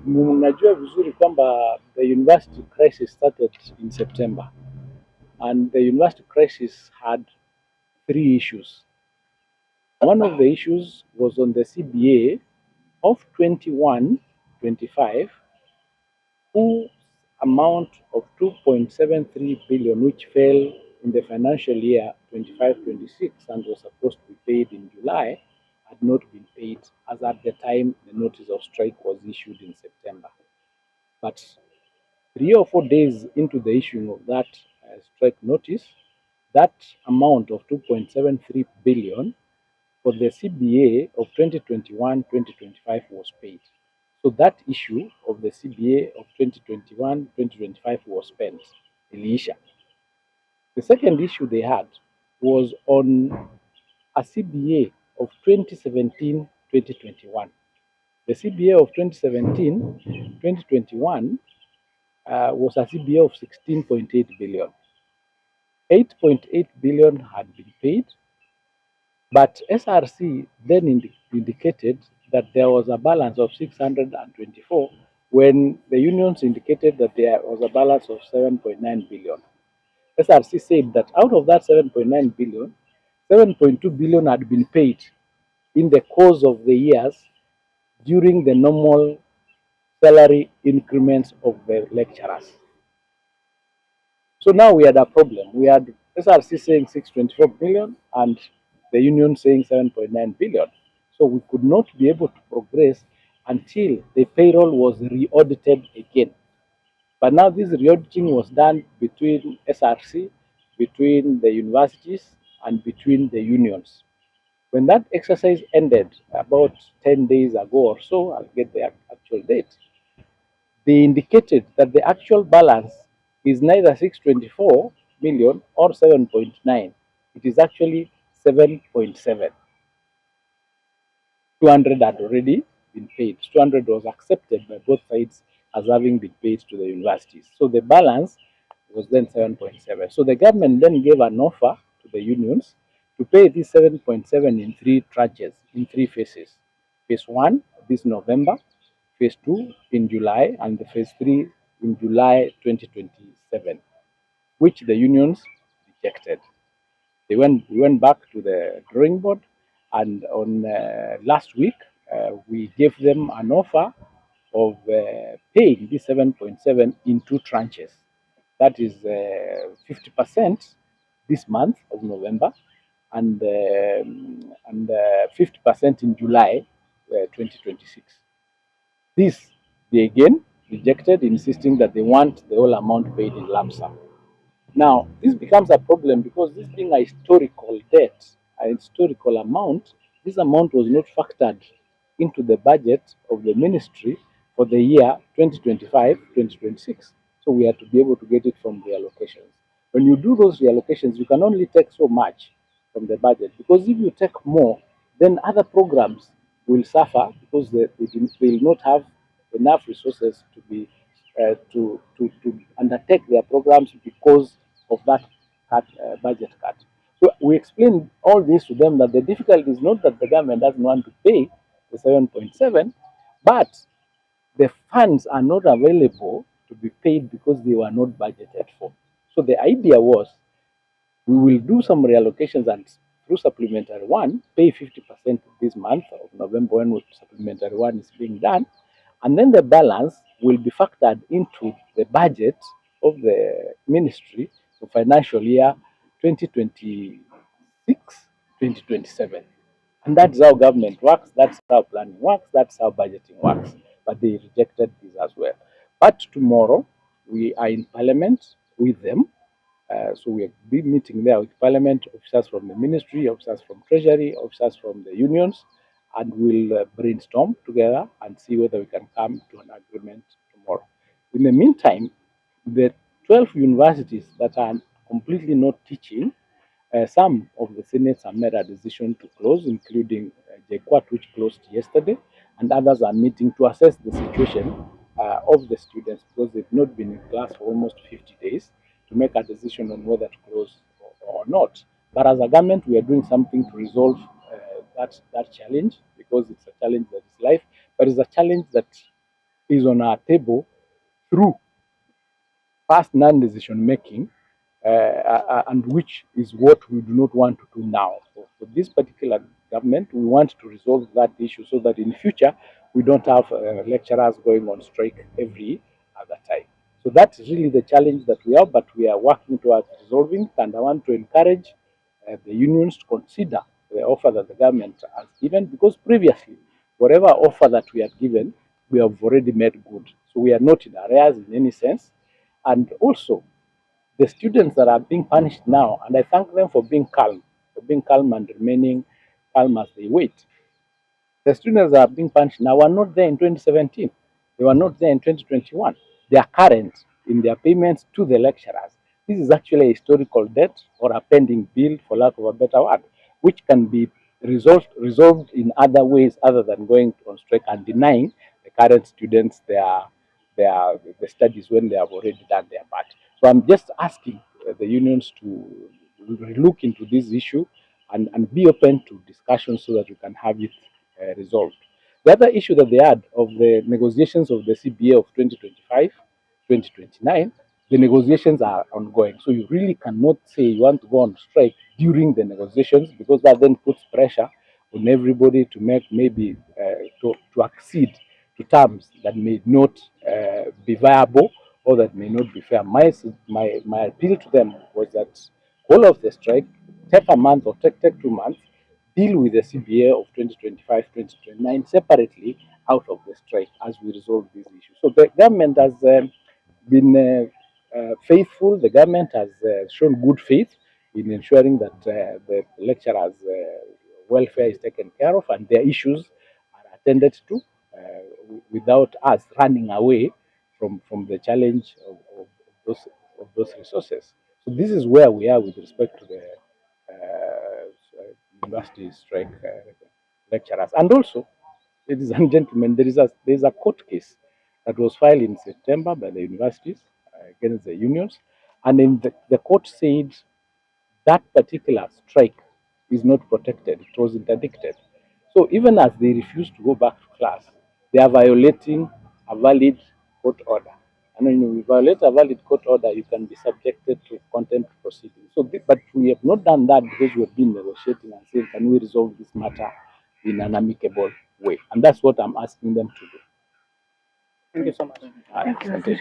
Mnajua vizuri kwamba the university crisis started in September, and the university crisis had three issues. One of the issues was on the CBA of 21-25, whose amount of 2.73 billion, which fell in the financial year 25-26 and was supposed to be paid in July, had not been paid, as at the time the notice of strike was issued in September. But 3 or 4 days into the issuing of that strike notice, that amount of 2.73 billion for the CBA of 2021-2025 was paid. So that issue of the CBA of 2021-2025 was spent, Elisha. The second issue they had was on a CBA of 2017-2021. The CBA of 2017-2021 was a CBA of 16.8 billion. 8.8 billion had been paid, but SRC then indicated that there was a balance of 624 when the unions indicated that there was a balance of 7.9 billion. SRC said that out of that 7.9 billion, 7.2 billion had been paid in the course of the years during the normal salary increments of the lecturers. So now we had a problem. We had SRC saying 624 billion and the union saying 7.9 billion. So we could not be able to progress until the payroll was re-audited again. But now this re-auditing was done between SRC, between the universities, and between the unions. When that exercise ended about 10 days ago or so, I'll get the actual date, they indicated that the actual balance is neither 624 million or 7.9. It is actually 7.7. 200 had already been paid. 200 was accepted by both sides as having been paid to the universities. So the balance was then 7.7. So the government then gave an offer to the unions to pay this 7.7 in three tranches, in three phases. Phase one, this November, phase two in July, and the phase three in July 2027, which the unions rejected. We went back to the drawing board, and on last week we gave them an offer of paying this 7.7 in two tranches. That is 50% this month of November, and 50% in July 2026. This they again rejected, insisting that they want the whole amount paid in lump sum. Now, this becomes a problem because this being a historical debt, a historical amount, this amount was not factored into the budget of the ministry for the year 2025-2026. So we had to be able to get it from reallocations. When you do those reallocations, you can only take so much from the budget, because if you take more, then other programs will suffer because they will not have enough resources to be to undertake their programs because of that budget cut. So we explained all this to them, that the difficulty is not that the government doesn't want to pay the 7.7, but the funds are not available to be paid because they were not budgeted for. So the idea was, we will do some reallocations and through supplementary one, pay 50% this month of November when supplementary one is being done, and then the balance will be factored into the budget of the ministry for financial year 2026-2027. And that's how government works, that's how planning works, that's how budgeting works. But they rejected this as well. But tomorrow, we are in parliament with them. So we'll be meeting there with parliament, officers from the ministry, officers from treasury, officers from the unions, and we'll brainstorm together and see whether we can come to an agreement tomorrow. In the meantime, the 12 universities that are completely not teaching, some of the senates have made a decision to close, including JKUAT, which closed yesterday, and others are meeting to assess the situation of the students, because they've not been in class for almost 50 days, to make a decision on whether to close or not. But as a government, we are doing something to resolve that challenge, because it's a challenge that is life, but it's a challenge that is on our table through past non-decision making, and which is what we do not want to do now. So for this particular government, we want to resolve that issue so that in future we don't have lecturers going on strike every other time. So that's really the challenge that we have, but we are working towards resolving it, and I want to encourage the unions to consider the offer that the government has given, because previously, whatever offer that we had given, we have already made good. So we are not in arrears in any sense. And also, the students that are being punished now, and I thank them for being calm and remaining calm as they wait. The students that are being punished now were not there in 2017. They were not there in 2021. They are current in their payments to the lecturers. This is actually a historical debt or a pending bill, for lack of a better word, which can be resolved in other ways other than going on strike and denying the current students the studies when they have already done their part. So I'm just asking the unions to look into this issue and be open to discussion so that we can have it resolved. The other issue that they had of the negotiations of the CBA of 2025, 2029, the negotiations are ongoing. So you really cannot say you want to go on strike during the negotiations, because that then puts pressure on everybody to make maybe to accede to terms that may not be viable or that may not be fair. My appeal to them was that all of the strike, take a month or take 2 months, deal with the CBA of 2025, 2029 separately out of the strike as we resolve these issues. So the government has been faithful. The government has shown good faith in ensuring that the lecturers' welfare is taken care of and their issues are attended to without us running away from the challenge those, of those resources. So this is where we are with respect to the university strike lecturers. And also, ladies and gentlemen, there is a court case that was filed in September by the universities against the unions, and then the court said that particular strike is not protected. It was interdicted. So even as they refuse to go back to class, they are violating a valid court order. And when you violate a valid court order, you can be subjected to contempt proceedings. So, but we have not done that because we have been negotiating and saying, can we resolve this matter in an amicable way? And that's what I'm asking them to do. Thank you so much. Thank you.